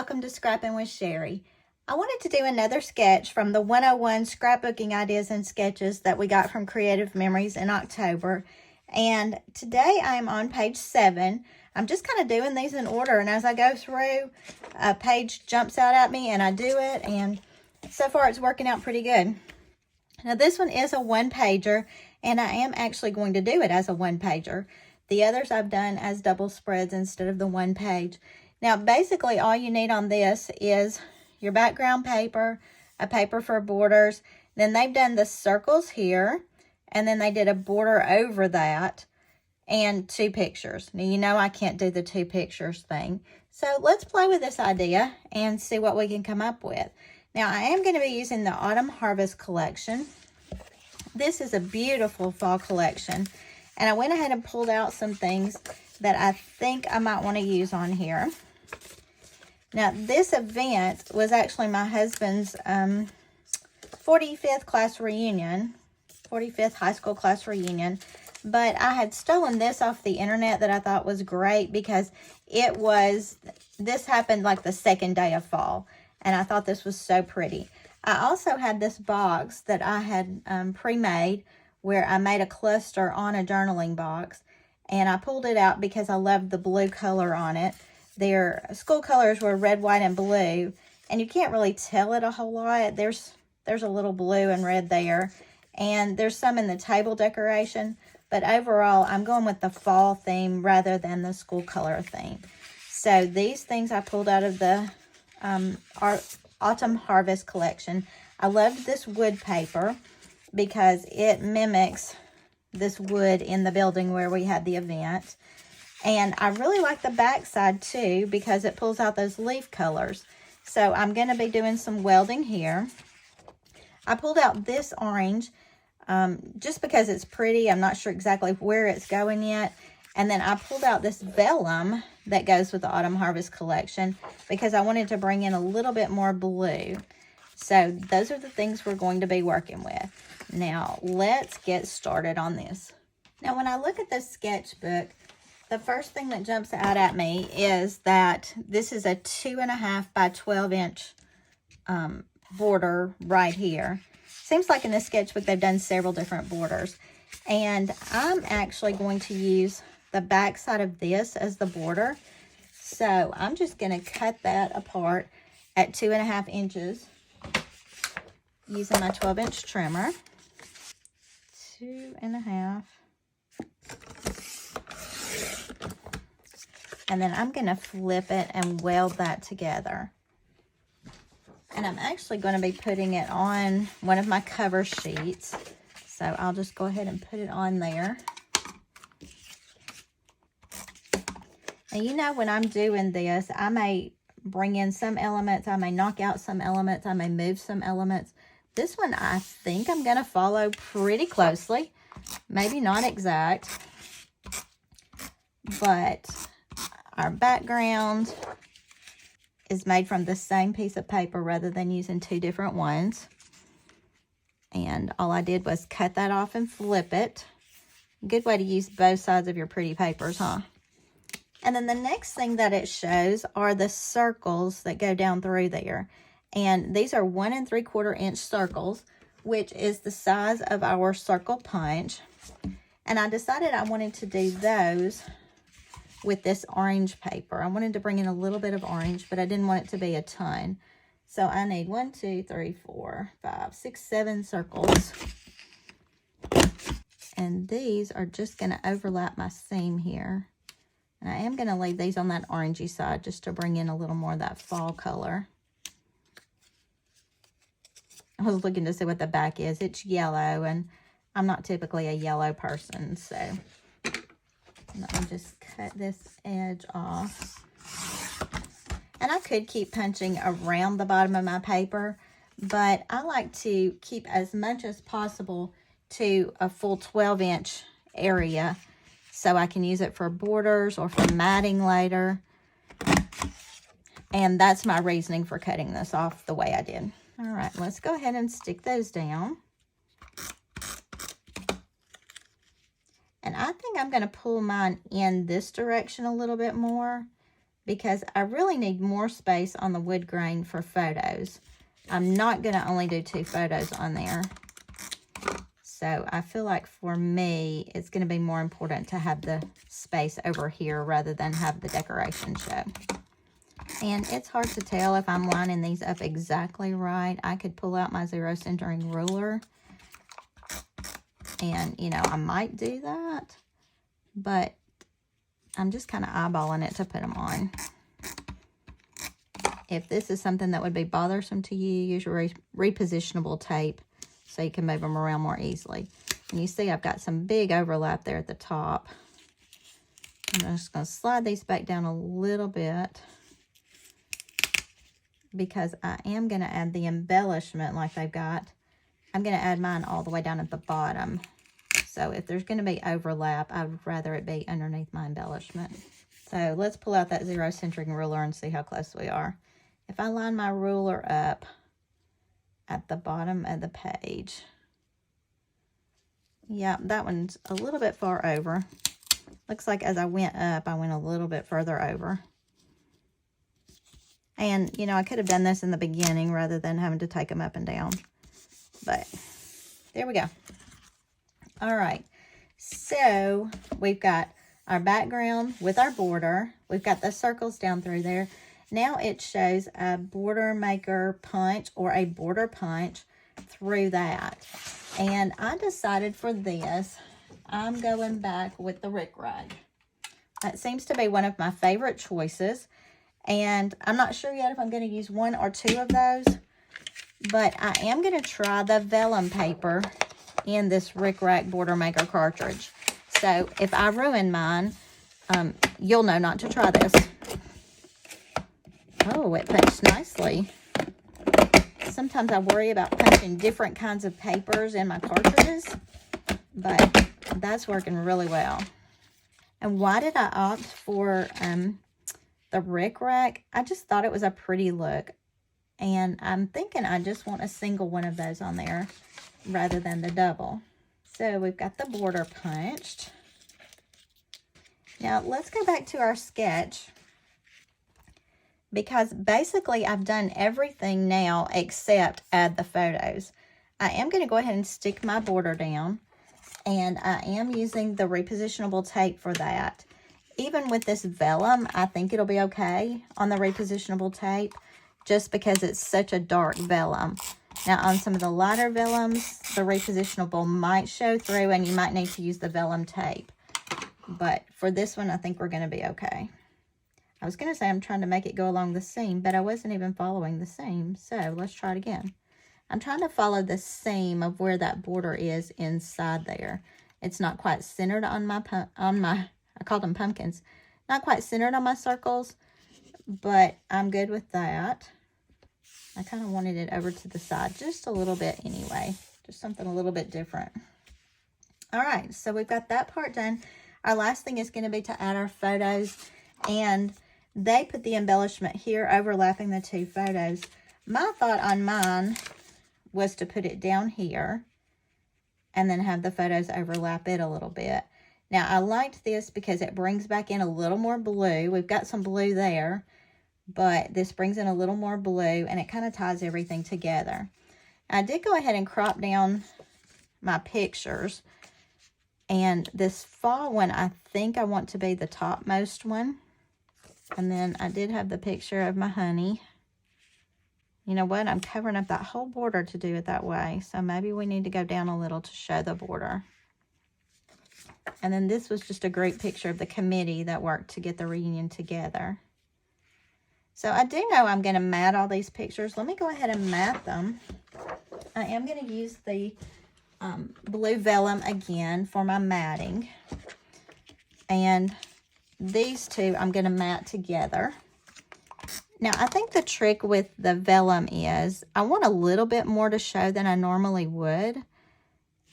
welcome to Scrappin with Sheri. I wanted to do another sketch from the 101 Scrapbooking Ideas and Sketches that we got from Creative Memories in October. And today I am on page 7. I'm just kind of doing these in order, and as I go through, a page jumps out at me and I do it, and so far it's working out pretty good. Now this one is a one-pager, and I am actually going to do it as a one-pager. The others I've done as double spreads instead of the one page. Now basically all you need on this is your background paper, a paper for borders. Then they've done the circles here, and then they did a border over that, and 2 pictures. Now you know I can't do the 2 pictures thing. So let's play with this idea and see what we can come up with. Now I am going to be using the Autumn Harvest collection. This is a beautiful fall collection, and I went ahead and pulled out some things that I think I might want to use on here. Now this event was actually my husband's 45th class reunion, 45th high school class reunion, but I had stolen this off the internet that I thought was great because this happened like the second day of fall, and I thought this was so pretty. I also had this box that I had pre-made where I made a cluster on a journaling box, and I pulled it out because I loved the blue color on it. Their school colors were red, white, and blue, and you can't really tell it a whole lot. There's a little blue and red there, and there's some in the table decoration, but overall I'm going with the fall theme rather than the school color theme. So these things I pulled out of the Autumn Harvest collection. I loved this wood paper because it mimics this wood in the building where we had the event. And I really like the back side too because it pulls out those leaf colors. So I'm going to be doing some welding here. I pulled out this orange just because it's pretty. I'm not sure exactly where it's going yet. And then I pulled out this vellum that goes with the Autumn Harvest collection because I wanted to bring in a little bit more blue. So those are the things we're going to be working with. Now let's get started on this. Now when I look at this sketchbook, the first thing that jumps out at me is that this is a 2.5 by 12 inch border right here. Seems like in this sketchbook they've done several different borders. And I'm actually going to use the back side of this as the border. So I'm just going to cut that apart at 2.5 inches using my 12-inch trimmer. 2.5. And then I'm going to flip it and weld that together. And I'm actually going to be putting it on one of my cover sheets. So I'll just go ahead and put it on there. Now, you know, when I'm doing this, I may bring in some elements. I may knock out some elements. I may move some elements. This one, I think I'm going to follow pretty closely. Maybe not exact. But our background is made from the same piece of paper rather than using 2 different ones. And all I did was cut that off and flip it. Good way to use both sides of your pretty papers, huh? And then the next thing that it shows are the circles that go down through there. And these are 1 3/4 inch circles, which is the size of our circle punch. And I decided I wanted to do those with this orange paper. I wanted to bring in a little bit of orange, but I didn't want it to be a ton. So I need 1, 2, 3, 4, 5, 6, 7 circles. And these are just going to overlap my seam here. And I am going to leave these on that orangey side just to bring in a little more of that fall color. I was looking to see what the back is. It's yellow, and I'm not typically a yellow person, so let me just cut this edge off. And I could keep punching around the bottom of my paper, but I like to keep as much as possible to a full 12-inch area so I can use it for borders or for matting later. And that's my reasoning for cutting this off the way I did. All right, let's go ahead and stick those down. And I think I'm going to pull mine in this direction a little bit more because I really need more space on the wood grain for photos. I'm not going to only do 2 photos on there. So I feel like for me, it's going to be more important to have the space over here rather than have the decoration show. And it's hard to tell if I'm lining these up exactly right. I could pull out my 0 centering ruler. And, you know, I might do that. But I'm just kind of eyeballing it to put them on. If this is something that would be bothersome to you, use your repositionable tape so you can move them around more easily. And you see I've got some big overlap there at the top. I'm just going to slide these back down a little bit because I am going to add the embellishment like they've got. I'm going to add mine all the way down at the bottom. So if there's going to be overlap, I would rather it be underneath my embellishment. So let's pull out that 0 centering ruler and see how close we are. If I line my ruler up at the bottom of the page, yeah, that one's a little bit far over. Looks like as I went up, I went a little bit further over. And, you know, I could have done this in the beginning rather than having to take them up and down. But there we go. All right. So we've got our background with our border. We've got the circles down through there. Now it shows a border maker punch or a border punch through that. And I decided for this, I'm going back with the rickrack. That seems to be one of my favorite choices. And I'm not sure yet if I'm going to use 1 or 2 of those. But I am going to try the vellum paper in this rickrack border maker cartridge. So if I ruin mine, you'll know not to try this. Oh, it punched nicely. Sometimes I worry about punching different kinds of papers in my cartridges, but that's working really well. And why did I opt for the rickrack? I just thought it was a pretty look. And I'm thinking I just want a single one of those on there rather than the double. So we've got the border punched. Now let's go back to our sketch, because basically I've done everything now except add the photos. I am going to go ahead and stick my border down, and I am using the repositionable tape for that. Even with this vellum, I think it'll be okay on the repositionable tape just because it's such a dark vellum. Now on some of the lighter vellums, the repositionable might show through and you might need to use the vellum tape. But for this one, I think we're going to be okay. I was going to say I'm trying to make it go along the seam, but I wasn't even following the seam. So let's try it again. I'm trying to follow the seam of where that border is inside there. It's not quite centered on my, I called them pumpkins. Not quite centered on my circles, but I'm good with that. I kind of wanted it over to the side just a little bit anyway. Just something a little bit different. All right, so we've got that part done. Our last thing is going to be to add our photos, and they put the embellishment here overlapping the 2 photos. My thought on mine was to put it down here and then have the photos overlap it a little bit. Now, I liked this because it brings back in a little more blue. We've got some blue there, but this brings in a little more blue, and it kind of ties everything together. I did go ahead and crop down my pictures, and this fall one, I think I want to be the topmost one. And then I did have the picture of my honey. You know what? I'm covering up that whole border to do it that way. So maybe we need to go down a little to show the border. And then this was just a great picture of the committee that worked to get the reunion together. So I do know I'm going to mat all these pictures. Let me go ahead and mat them. I am going to use the blue vellum again for my matting. And these 2 I'm going to mat together. Now, I think the trick with the vellum is I want a little bit more to show than I normally would.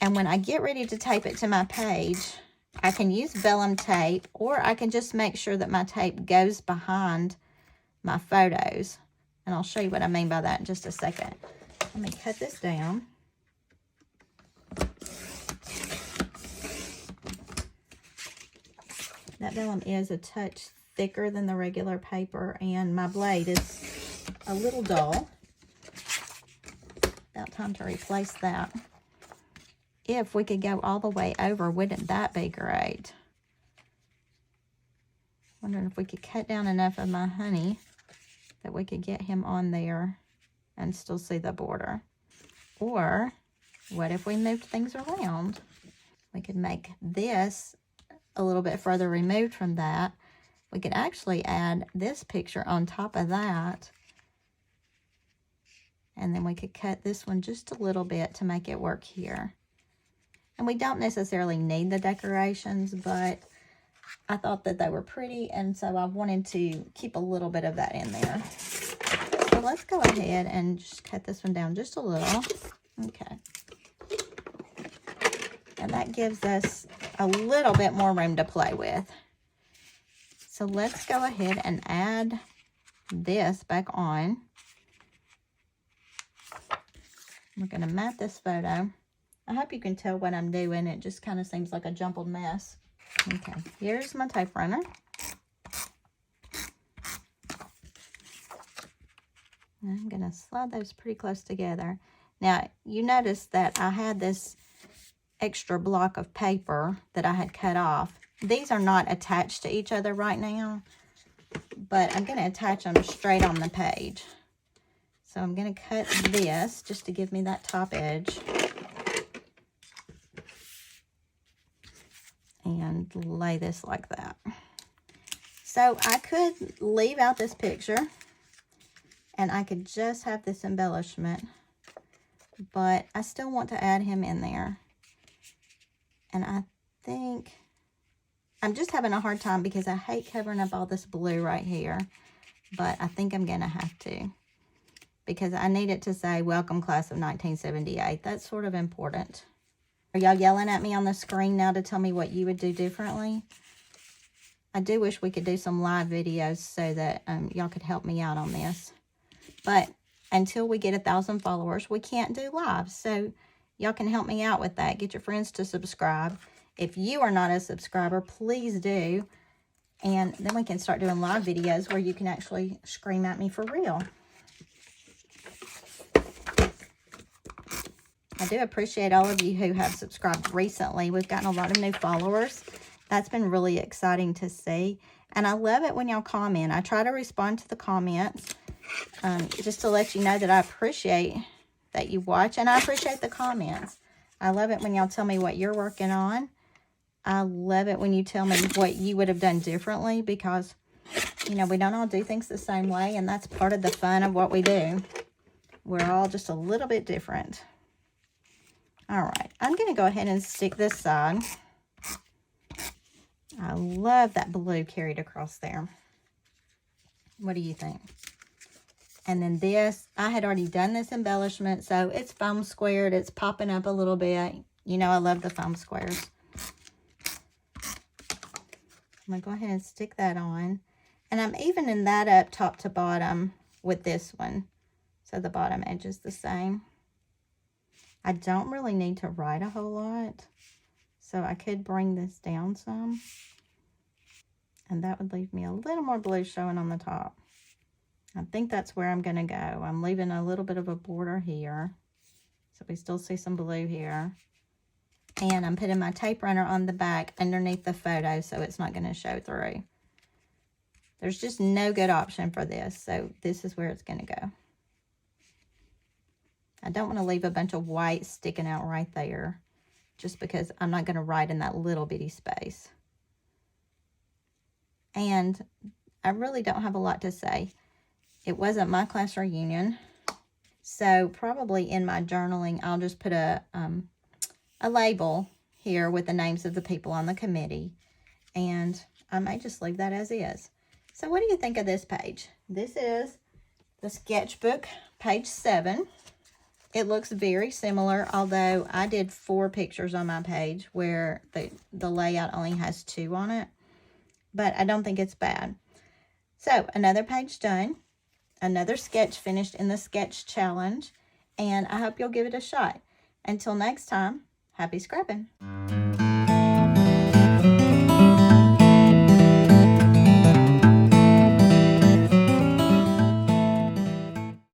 And when I get ready to tape it to my page, I can use vellum tape, or I can just make sure that my tape goes behind my photos. And I'll show you what I mean by that in just a second. Let me cut this down. That vellum is a touch thicker than the regular paper, and my blade is a little dull. About time to replace that. If we could go all the way over, wouldn't that be great? Wondering if we could cut down enough of my honey that we could get him on there and still see the border. Or what if we moved things around? We could make this a little bit further removed from that. We could actually add this picture on top of that. And then we could cut this one just a little bit to make it work here. And we don't necessarily need the decorations, but I thought that they were pretty, and so I wanted to keep a little bit of that in there. So let's go ahead and just cut this one down just a little. Okay. And that gives us a little bit more room to play with. So let's go ahead and add this back on. We're going to mat this photo. I hope you can tell what I'm doing. It just kind of seems like a jumbled mess. Okay, here's my tape runner. I'm going to slide those pretty close together. Now, you notice that I had this extra block of paper that I had cut off. These are not attached to each other right now, but I'm going to attach them straight on the page. So I'm going to cut this just to give me that top edge. And lay this like that. So I could leave out this picture and I could just have this embellishment, but I still want to add him in there. And I think I'm just having a hard time because I hate covering up all this blue right here, but I think I'm gonna have to, because I need it to say welcome class of 1978. That's sort of important. Are y'all yelling at me on the screen now to tell me what you would do differently? I do wish we could do some live videos so that y'all could help me out on this. But until we get 1,000 followers, we can't do live. So y'all can help me out with that. Get your friends to subscribe. If you are not a subscriber, please do. And then we can start doing live videos where you can actually scream at me for real. I do appreciate all of you who have subscribed recently. We've gotten a lot of new followers. That's been really exciting to see. And I love it when y'all comment. I try to respond to the comments just to let you know that I appreciate that you watch. And I appreciate the comments. I love it when y'all tell me what you're working on. I love it when you tell me what you would have done differently, because, you know, we don't all do things the same way. And that's part of the fun of what we do. We're all just a little bit different. All right, I'm going to go ahead and stick this side. I love that blue carried across there. What do you think? And then this, I had already done this embellishment, so it's foam squared. It's popping up a little bit. You know I love the foam squares. I'm going to go ahead and stick that on. And I'm evening that up top to bottom with this one, so the bottom edge is the same. I don't really need to write a whole lot, so I could bring this down some, and that would leave me a little more blue showing on the top. I think that's where I'm going to go. I'm leaving a little bit of a border here, so we still see some blue here. And I'm putting my tape runner on the back underneath the photo so it's not going to show through. There's just no good option for this, so this is where it's going to go. I don't want to leave a bunch of white sticking out right there, just because I'm not going to write in that little bitty space. And I really don't have a lot to say. It wasn't my class reunion, so probably in my journaling, I'll just put a label here with the names of the people on the committee, and I may just leave that as is. So what do you think of this page? This is the sketchbook, page 7. It looks very similar, although I did 4 pictures on my page where the layout only has 2 on it. But I don't think it's bad. So, another page done. Another sketch finished in the sketch challenge. And I hope you'll give it a shot. Until next time, happy scrapping.